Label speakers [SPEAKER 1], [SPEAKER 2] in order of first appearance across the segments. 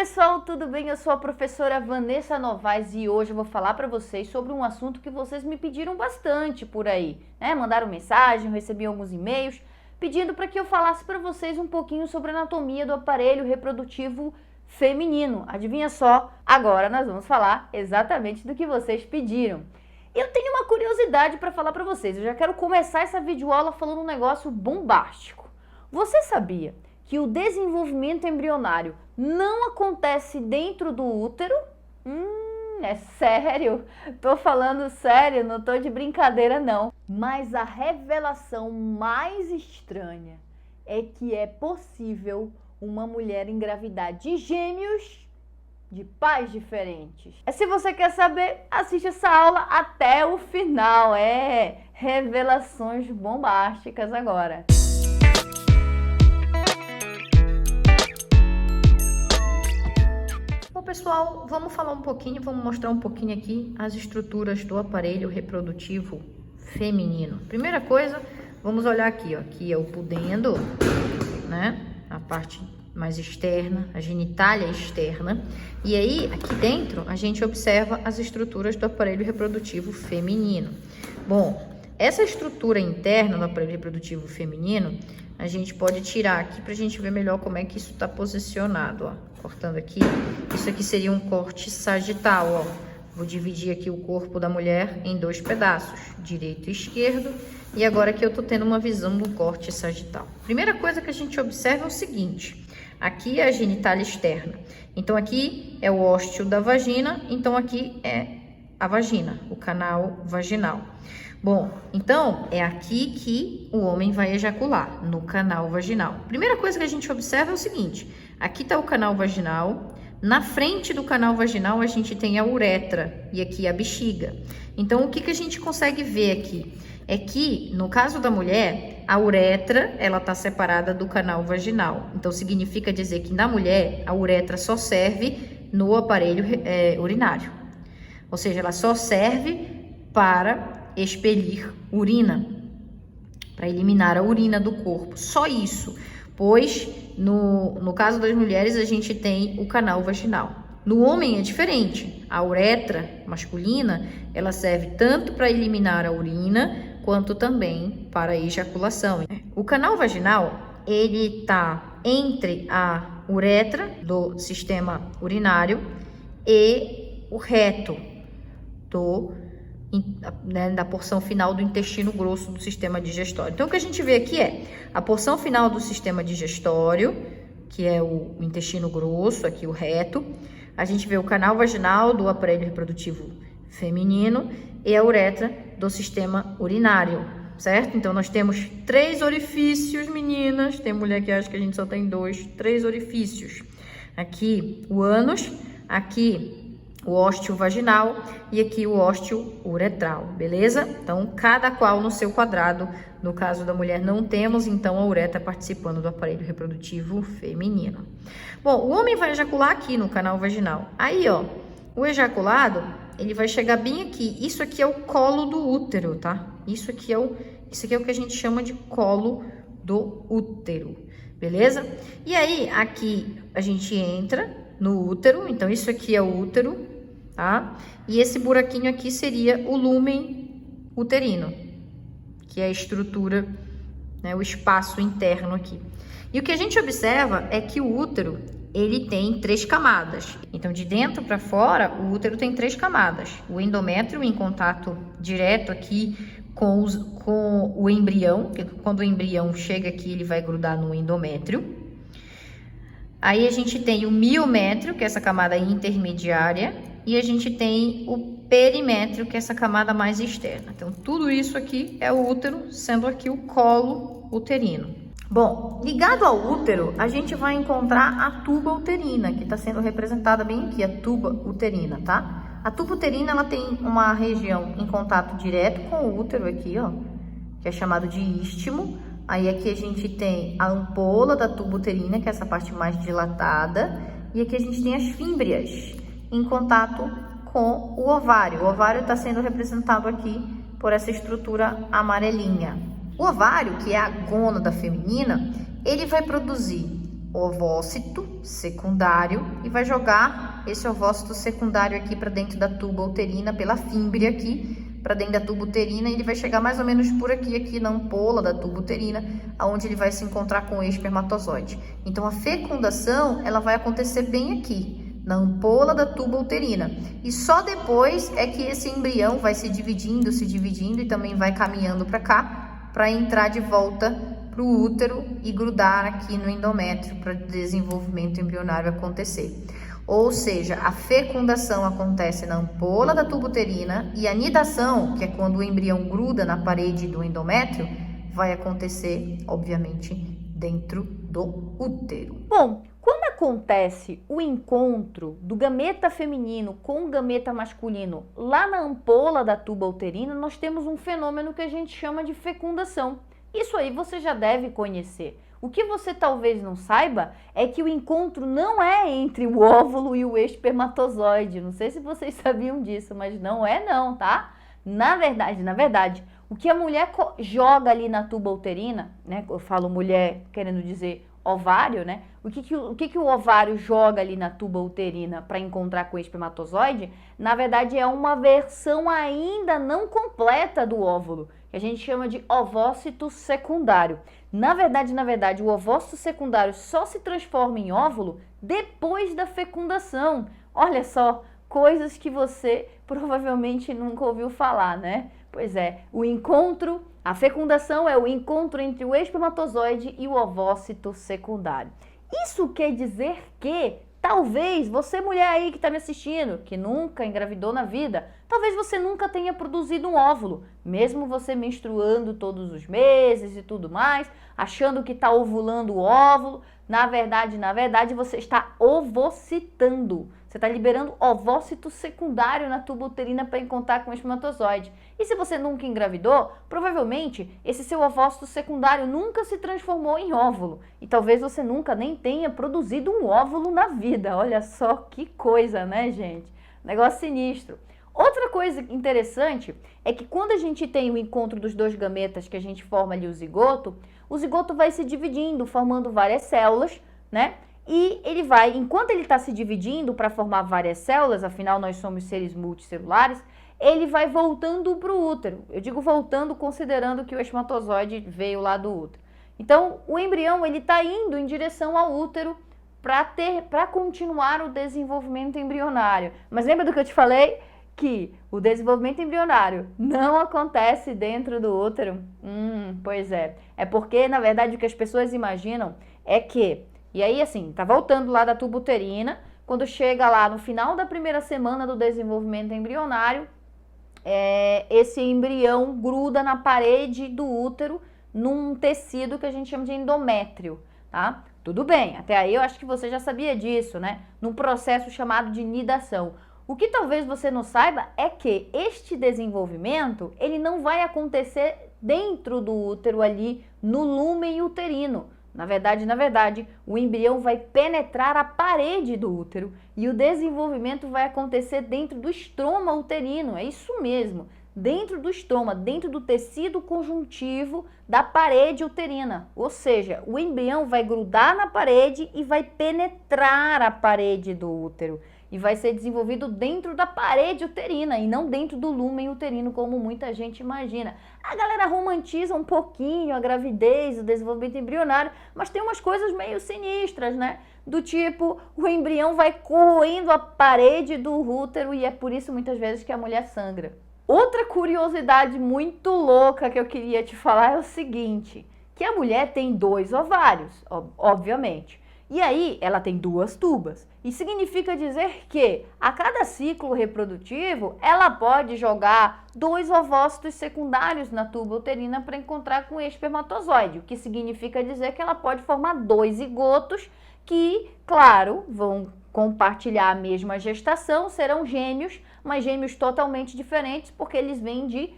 [SPEAKER 1] pessoal, tudo bem? Eu sou a professora Vanessa Novaes e hoje eu vou falar para vocês sobre um assunto que vocês me pediram bastante por aí, né? Mandaram mensagem, eu recebi alguns e-mails pedindo para que eu falasse para vocês um pouquinho sobre a anatomia do aparelho reprodutivo feminino. Adivinha só? Agora nós vamos falar exatamente do que vocês pediram. Eu tenho uma curiosidade para falar para vocês. Eu já quero começar essa videoaula falando um negócio bombástico. Você sabia que o desenvolvimento embrionário não acontece dentro do útero? É sério? Tô falando sério, não tô de brincadeira não. Mas a revelação mais estranha é que é possível uma mulher engravidar de gêmeos de pais diferentes. Se você quer saber, assiste essa aula até o final. Revelações bombásticas agora. Bom, pessoal, vamos falar um pouquinho, vamos mostrar um pouquinho aqui as estruturas do aparelho reprodutivo feminino. Primeira coisa, vamos olhar aqui, ó. Aqui é o pudendo, né? A parte mais externa, a genitália externa. E aí, aqui dentro, a gente observa as estruturas do aparelho reprodutivo feminino. Bom, essa estrutura interna do aparelho reprodutivo feminino, a gente pode tirar aqui para a gente ver melhor como é que isso está posicionado, ó. Cortando aqui, isso aqui seria um corte sagital, ó. Vou dividir aqui o corpo da mulher em dois pedaços, direito e esquerdo. E agora que eu tô tendo uma visão do corte sagital. Primeira coisa que a gente observa é o seguinte: aqui é a genitália externa. Então aqui é o ósteo da vagina, então aqui é a vagina, o canal vaginal. Bom, então é aqui que o homem vai ejacular, no canal vaginal. Primeira coisa que a gente observa é o seguinte: aqui está o canal vaginal, na frente do canal vaginal a gente tem a uretra e aqui a bexiga. Então o que a gente consegue ver aqui? É que, no caso da mulher, a uretra, ela está separada do canal vaginal. Então significa dizer que na mulher, a uretra só serve no aparelho urinário. Ou seja, ela só serve para expelir urina, para eliminar a urina do corpo, só isso, pois no caso das mulheres a gente tem o canal vaginal. No homem é diferente, a uretra masculina, ela serve tanto para eliminar a urina, quanto também para a ejaculação. O canal vaginal, ele está entre a uretra do sistema urinário e o reto da porção final do intestino grosso do sistema digestório. Então, o que a gente vê aqui é a porção final do sistema digestório, que é o intestino grosso, aqui o reto. A gente vê o canal vaginal do aparelho reprodutivo feminino e a uretra do sistema urinário, certo? Então, nós temos 3 orifícios, meninas. Tem mulher que acha que a gente só tem 2, 3 orifícios. Aqui o ânus, aqui o ósteo vaginal e aqui o ósteo uretral, beleza? Então, cada qual no seu quadrado. No caso da mulher, não temos, então, a uretra participando do aparelho reprodutivo feminino. Bom, o homem vai ejacular aqui no canal vaginal. Aí, ó, o ejaculado, ele vai chegar bem aqui. Isso aqui é o colo do útero, tá? Isso aqui é o que a gente chama de colo do útero, beleza? E aí, aqui a gente entra no útero, então isso aqui é o útero, tá? E esse buraquinho aqui seria o lúmen uterino, que é a estrutura, né, o espaço interno aqui. E o que a gente observa é que o útero, ele tem 3 camadas. Então, de dentro para fora, o útero tem 3 camadas. O endométrio em contato direto aqui com o embrião, que quando o embrião chega aqui, ele vai grudar no endométrio. Aí a gente tem o miométrio, que é essa camada intermediária, e a gente tem o perimétrio, que é essa camada mais externa. Então, tudo isso aqui é o útero, sendo aqui o colo uterino. Bom, ligado ao útero, a gente vai encontrar a tuba uterina, que está sendo representada bem aqui, a tuba uterina, tá? A tuba uterina, ela tem uma região em contato direto com o útero aqui, ó, que é chamado de istmo. Aí aqui a gente tem a ampola da tuba uterina, que é essa parte mais dilatada. E aqui a gente tem as fímbrias em contato com o ovário. O ovário está sendo representado aqui por essa estrutura amarelinha. O ovário, que é a gônada feminina, ele vai produzir ovócito secundário e vai jogar esse ovócito secundário aqui para dentro da tuba uterina, pela fímbria aqui, para dentro da tuba uterina, e ele vai chegar mais ou menos por aqui na ampola da tuba uterina, aonde ele vai se encontrar com o espermatozoide. Então, a fecundação, ela vai acontecer bem aqui, na ampola da tuba uterina. E só depois é que esse embrião vai se dividindo e também vai caminhando para cá, para entrar de volta para o útero e grudar aqui no endométrio para o desenvolvimento embrionário acontecer. Ou seja, a fecundação acontece na ampola da tuba uterina e a nidação, que é quando o embrião gruda na parede do endométrio, vai acontecer, obviamente, dentro do útero.
[SPEAKER 2] Bom, quando acontece o encontro do gameta feminino com o gameta masculino lá na ampola da tuba uterina, nós temos um fenômeno que a gente chama de fecundação. Isso aí você já deve conhecer. O que você talvez não saiba é que o encontro não é entre o óvulo e o espermatozoide. Não sei se vocês sabiam disso, mas não é não, tá? Na verdade, o que a mulher joga ali na tuba uterina, né? Eu falo mulher querendo dizer ovário, né? O que o ovário joga ali na tuba uterina para encontrar com o espermatozoide, na verdade é uma versão ainda não completa do óvulo, que a gente chama de ovócito secundário. Na verdade, o ovócito secundário só se transforma em óvulo depois da fecundação. Olha só, coisas que você provavelmente nunca ouviu falar, né? Pois é, a fecundação é o encontro entre o espermatozoide e o ovócito secundário. Isso quer dizer que talvez você, mulher aí que está me assistindo, que nunca engravidou na vida, talvez você nunca tenha produzido um óvulo, mesmo você menstruando todos os meses e tudo mais, achando que está ovulando o óvulo. Na verdade, você está ovocitando. Você está liberando ovócito secundário na tuba uterina para encontrar com o espermatozoide. E se você nunca engravidou, provavelmente esse seu ovócito secundário nunca se transformou em óvulo. E talvez você nunca nem tenha produzido um óvulo na vida. Olha só que coisa, né, gente? Negócio sinistro. Outra coisa interessante é que quando a gente tem o encontro dos dois gametas, que a gente forma ali o zigoto vai se dividindo, formando várias células, né? E ele vai, enquanto ele está se dividindo para formar várias células, afinal nós somos seres multicelulares, ele vai voltando para o útero. Eu digo voltando considerando que o espermatozoide veio lá do útero. Então, o embrião ele está indo em direção ao útero para continuar o desenvolvimento embrionário. Mas lembra do que eu te falei? Que o desenvolvimento embrionário não acontece dentro do útero? Pois é. É porque, na verdade, o que as pessoas imaginam é que... E aí, assim, tá voltando lá da tuba uterina, quando chega lá no final da primeira semana do desenvolvimento embrionário, esse embrião gruda na parede do útero, num tecido que a gente chama de endométrio, tá? Tudo bem, até aí eu acho que você já sabia disso, né? Num processo chamado de nidação. O que talvez você não saiba é que este desenvolvimento, ele não vai acontecer dentro do útero ali, no lúmen uterino. Na verdade, o embrião vai penetrar a parede do útero e o desenvolvimento vai acontecer dentro do estroma uterino, é isso mesmo, dentro do estroma, dentro do tecido conjuntivo da parede uterina. Ou seja, o embrião vai grudar na parede e vai penetrar a parede do útero. E vai ser desenvolvido dentro da parede uterina e não dentro do lúmen uterino, como muita gente imagina. A galera romantiza um pouquinho a gravidez, o desenvolvimento embrionário, mas tem umas coisas meio sinistras, né? Do tipo, o embrião vai corroendo a parede do útero e é por isso muitas vezes que a mulher sangra. Outra curiosidade muito louca que eu queria te falar é o seguinte, que a mulher tem 2 ovários, obviamente. E aí, ela tem 2 tubas. E significa dizer que, a cada ciclo reprodutivo, ela pode jogar 2 ovócitos secundários na tuba uterina para encontrar com o espermatozoide. O que significa dizer que ela pode formar 2 zigotos que, claro, vão compartilhar a mesma gestação, serão gêmeos, mas gêmeos totalmente diferentes, porque eles vêm de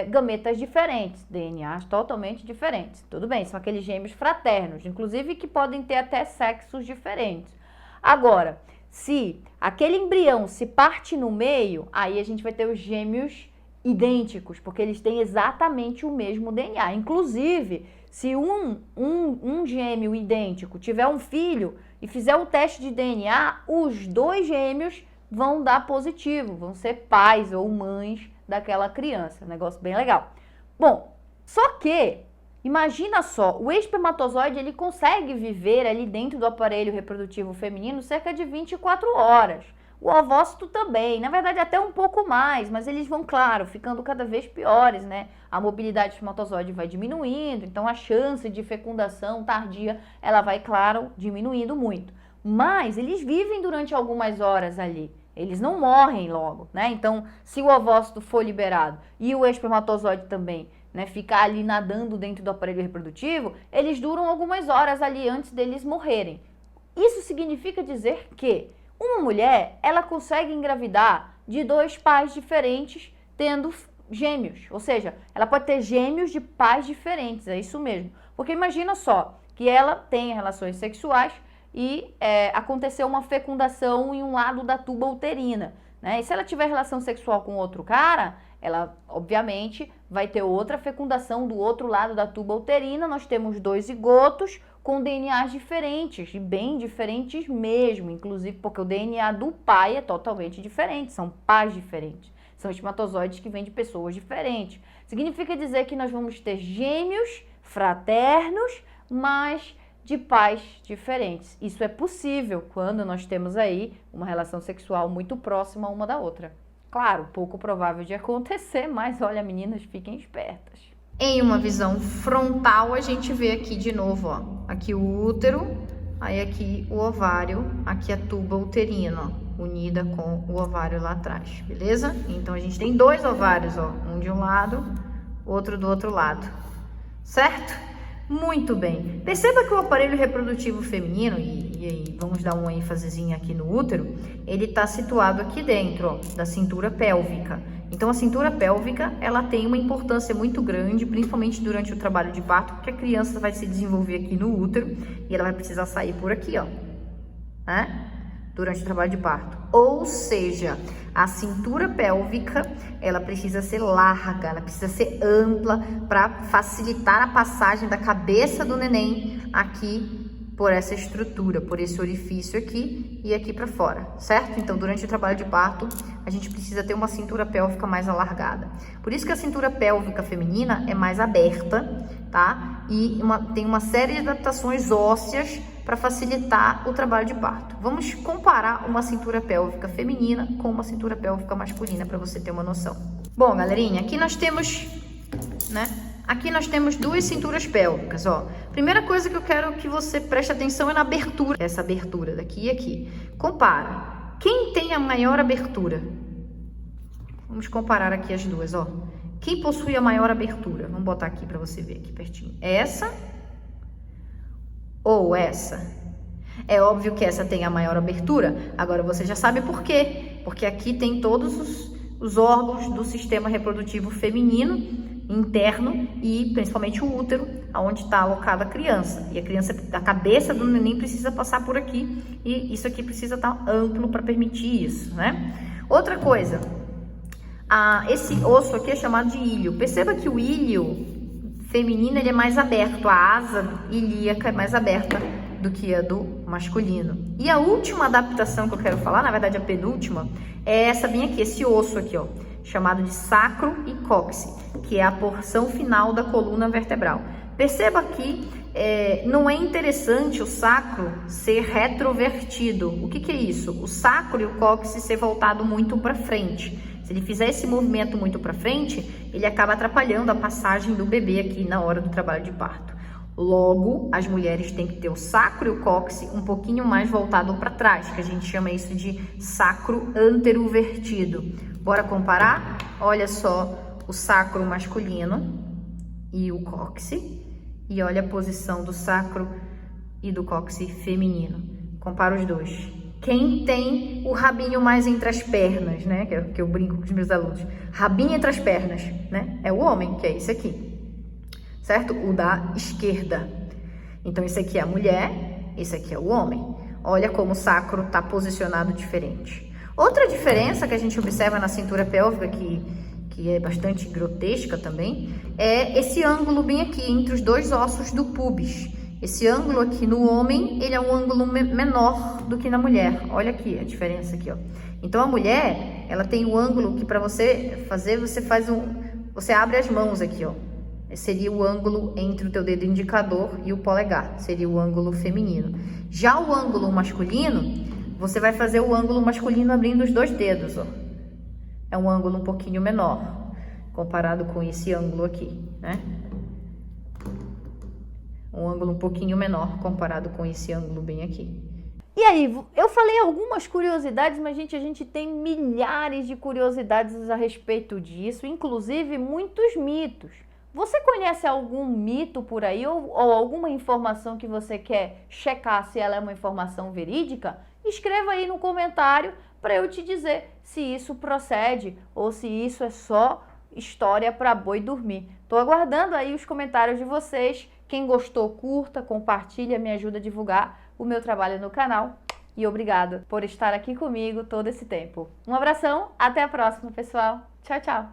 [SPEAKER 2] gametas diferentes, DNAs totalmente diferentes. Tudo bem, são aqueles gêmeos fraternos, inclusive que podem ter até sexos diferentes. Agora, se aquele embrião se parte no meio, aí a gente vai ter os gêmeos idênticos, porque eles têm exatamente o mesmo DNA. Inclusive, Se um gêmeo idêntico tiver um filho e fizer um teste de DNA, os 2 gêmeos vão dar positivo, vão ser pais ou mães daquela criança. Um negócio bem legal. Bom, só que, imagina só, o espermatozoide ele consegue viver ali dentro do aparelho reprodutivo feminino cerca de 24 horas. O ovócito também, na verdade até um pouco mais, mas eles vão, claro, ficando cada vez piores, né? A mobilidade do espermatozoide vai diminuindo, então a chance de fecundação tardia, ela vai, claro, diminuindo muito. Mas eles vivem durante algumas horas ali, eles não morrem logo, né? Então, se o ovócito for liberado e o espermatozoide também, né, ficar ali nadando dentro do aparelho reprodutivo, eles duram algumas horas ali antes deles morrerem. Isso significa dizer que uma mulher, ela consegue engravidar de 2 pais diferentes tendo gêmeos. Ou seja, ela pode ter gêmeos de pais diferentes, é isso mesmo. Porque imagina só, que ela tem relações sexuais e aconteceu uma fecundação em um lado da tuba uterina, né? E se ela tiver relação sexual com outro cara, ela, obviamente, vai ter outra fecundação do outro lado da tuba uterina. Nós temos 2 zigotos com DNAs diferentes, e bem diferentes mesmo, inclusive porque o DNA do pai é totalmente diferente, são pais diferentes, são espermatozoides que vêm de pessoas diferentes. Significa dizer que nós vamos ter gêmeos fraternos, mas de pais diferentes. Isso é possível quando nós temos aí uma relação sexual muito próxima uma da outra. Claro, pouco provável de acontecer, mas olha, meninas, fiquem espertas.
[SPEAKER 1] Em uma visão frontal, a gente vê aqui de novo, ó, aqui o útero, aí aqui o ovário, aqui a tuba uterina, ó, unida com o ovário lá atrás, beleza? Então, a gente tem 2 ovários, ó, um de um lado, outro do outro lado, certo? Muito bem. Perceba que o aparelho reprodutivo feminino, e aí vamos dar uma ênfasezinha aqui no útero, ele está situado aqui dentro, ó, da cintura pélvica. Então, a cintura pélvica, ela tem uma importância muito grande, principalmente durante o trabalho de parto, porque a criança vai se desenvolver aqui no útero e ela vai precisar sair por aqui, ó, né? Durante o trabalho de parto. Ou seja, a cintura pélvica, ela precisa ser larga, ela precisa ser ampla para facilitar a passagem da cabeça do neném aqui por essa estrutura, por esse orifício aqui e aqui para fora, certo? Então, durante o trabalho de parto, a gente precisa ter uma cintura pélvica mais alargada. Por isso que a cintura pélvica feminina é mais aberta, tá? E tem uma série de adaptações ósseas para facilitar o trabalho de parto. Vamos comparar uma cintura pélvica feminina com uma cintura pélvica masculina para você ter uma noção. Bom, galerinha, aqui nós temos, né? Aqui nós temos 2 cinturas pélvicas, ó. Primeira coisa que eu quero que você preste atenção é na abertura. Essa abertura daqui e aqui. Compara. Quem tem a maior abertura? Vamos comparar aqui as duas, ó. Quem possui a maior abertura? Vamos botar aqui para você ver aqui pertinho. Essa ou essa? É óbvio que essa tem a maior abertura. Agora você já sabe por quê. Porque aqui tem todos os órgãos do sistema reprodutivo feminino interno e principalmente o útero, onde está alocada a criança. E a cabeça do neném precisa passar por aqui e isso aqui precisa estar amplo para permitir isso, né? Outra coisa, esse osso aqui é chamado de ilho. Perceba que o ilho feminino ele é mais aberto, a asa ilíaca é mais aberta do que a do masculino. E a última adaptação que eu quero falar, na verdade a penúltima, é essa bem aqui, esse osso aqui, ó, chamado de sacro e cóccix, que é a porção final da coluna vertebral. Perceba que não é interessante o sacro ser retrovertido. O que é isso? O sacro e o cóccix ser voltado muito para frente. Se ele fizer esse movimento muito para frente, ele acaba atrapalhando a passagem do bebê aqui na hora do trabalho de parto. Logo, as mulheres têm que ter o sacro e o cóccix um pouquinho mais voltado para trás, que a gente chama isso de sacro anterovertido. Bora comparar? Olha só o sacro masculino e o cóccix. E olha a posição do sacro e do cóccix feminino. Compara os dois. Quem tem o rabinho mais entre as pernas, né? Que eu brinco com os meus alunos. Rabinho entre as pernas, né? É o homem, que é esse aqui. Certo? O da esquerda. Então, esse aqui é a mulher, esse aqui é o homem. Olha como o sacro está posicionado diferente. Outra diferença que a gente observa na cintura pélvica, que que é bastante grotesca também, é esse ângulo bem aqui, entre os dois ossos do pubis. Esse ângulo aqui no homem, ele é um ângulo menor do que na mulher. Olha aqui a diferença aqui, ó. Então, a mulher, ela tem um ângulo que para você fazer, você abre as mãos aqui, ó. Esse seria o ângulo entre o teu dedo indicador e o polegar, seria o ângulo feminino. Já o ângulo masculino, você vai fazer o ângulo masculino abrindo os dois dedos, ó. É um ângulo um pouquinho menor, comparado com esse ângulo aqui, né? Um ângulo um pouquinho menor comparado com esse ângulo bem aqui.
[SPEAKER 2] E aí, eu falei algumas curiosidades, mas a gente tem milhares de curiosidades a respeito disso, inclusive muitos mitos. Você conhece algum mito por aí ou alguma informação que você quer checar se ela é uma informação verídica? Escreva aí no comentário para eu te dizer se isso procede ou se isso é só história para boi dormir. Estou aguardando aí os comentários de vocês. Quem gostou, curta, compartilha, me ajuda a divulgar o meu trabalho no canal. E obrigado por estar aqui comigo todo esse tempo. Um abração, até a próxima, pessoal. Tchau, tchau.